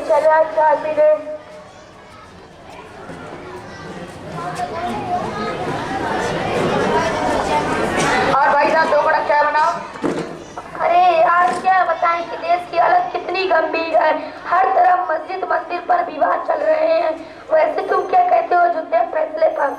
चले आज चाय पीने। और भाई साहब 2 कड़क चाय बनाओ। अरे यार क्या बताएं कि देश की हालत कितनी गंभीर है। हर तरफ मस्जिद मंदिर पर विवाद चल रहे हैं। वैसे तुम क्या कहते हो अयोध्या फैसले पर?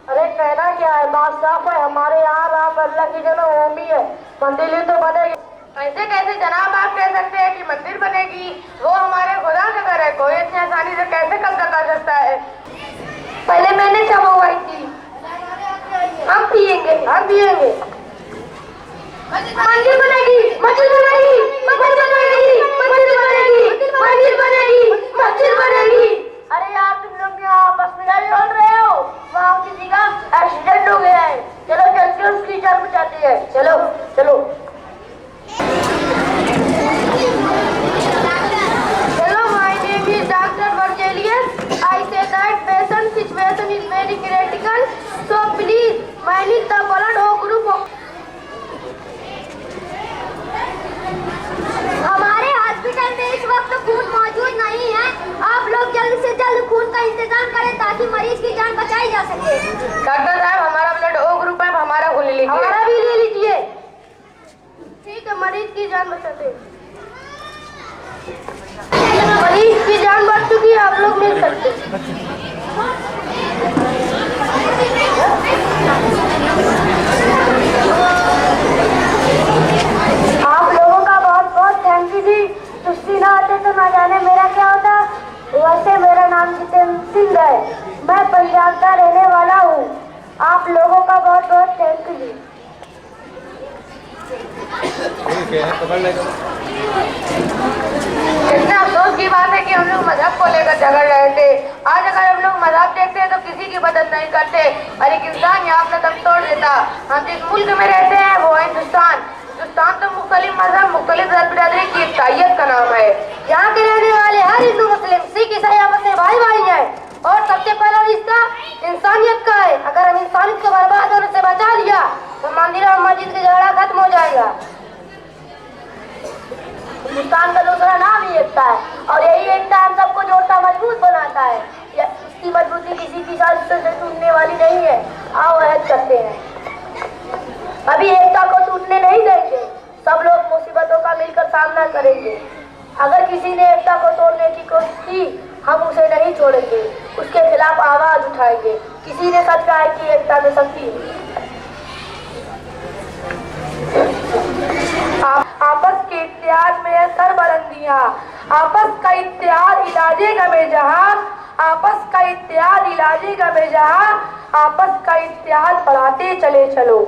अरे कहना क्या है, बात साफ है। हमारे यहाँ राम अल्लाह की जन्मभूमि है, मंदिर ही तो बनेगी। ऐसे कैसे जनाब आप कह सकते हैं कि मंदिर बनेगी? वो हमारे खुदा का घर है, कोई इतनी आसानी से कैसे कब्जा कर सकता है? पहले मैंने चाय मंगवाई थी, हम पियेंगे। मंदिर बनेगी, मस्जिद बनेगी, मस्जिद बनेगी, मस्जिद बनेगी, मंदिर बनेगी, मस्जिद बनेगी। अरे यार तुम लोग यहाँ आपस में लड़ लड़ रहे हो। वहाँ किसी का एक्सीडेंट हो गया है, चलो चल के उसकी जान बचाते हैं। चलो चलो Hello, my name is Dr. Vergelius. I say that patient situation is very critical, so please manage the blood or group of. हमारे हॉस्पिटल में इस वक्त खून मौजूद नहीं है। आप लोग जल्द से जल्द खून का इंतजाम करें ताकि मरीज की जान बचाई जा सके। डॉक्टर साहब हमारा ब्लड ओ ग्रुप है, हमारा खून ले लीजिए। हमारा भी ले लीजिए। ठीक है, मरीज की जान बचाते। मरीज की जान बच चुकी है, आप लोग मिल सकते। आप लोगों का बहुत बहुत थैंक यू जी। सुस्ती ना आते तो ना जाने मेरा क्या होता। वैसे मेरा नाम जितेंद्र सिंह है, मैं पंजाब का रहने वाला हूँ। आप लोगों का बहुत बहुत थैंक यू जी। इतना अफसोस की बात है कि हम लोग मजहब को लेकर झगड़ रहे थे। आज अगर हम लोग मजहब देखते हैं तो किसी की मदद नहीं करते और एक इंसान यहाँ अपना दम तोड़ देता। हम जिस मुल्क में रहते हैं वो है हिंदुस्तान। हिंदुस्तान तो मुख्तलिफ मजहब मुख्तलिफ बिरादरी की इकताइत का नाम है। यहाँ के रहने वाले हर हिंदू मुस्लिम सिख ईसाई आपस में भाई भाई हैं और सबसे पहला रिश्ता इंसानियत का है। अगर हम इंसानियत को बर्बाद होने से बचा लिया तो मंदिर और मस्जिद का झगड़ा खत्म हो जाएगा। हिंदुस्तान का दूसरा नाम ही एकता है और यही एकता हम सबको जोड़ता मजबूत बनाता है। इसकी मजबूती किसी की साजिशों से टूटने वाली नहीं है। आओ अहद करते हैं, अभी एकता को टूटने नहीं देंगे। सब लोग मुसीबतों का मिलकर सामना करेंगे। अगर किसी ने एकता को तोड़ने की कोशिश की हम उसे नहीं छोड़ेंगे, उसके खिलाफ आवाज उठाएंगे। किसी ने सच कहा है कि एकता में शक्ति है। आपस के इत्तेहाद में है सरबलंदियां, आपस का इत्तेहाद इलाजे गमे जहां, आपस का इत्तेहाद इलाजे गमे जहां, आपस का इत्तेहाद बढ़ाते चले चलो।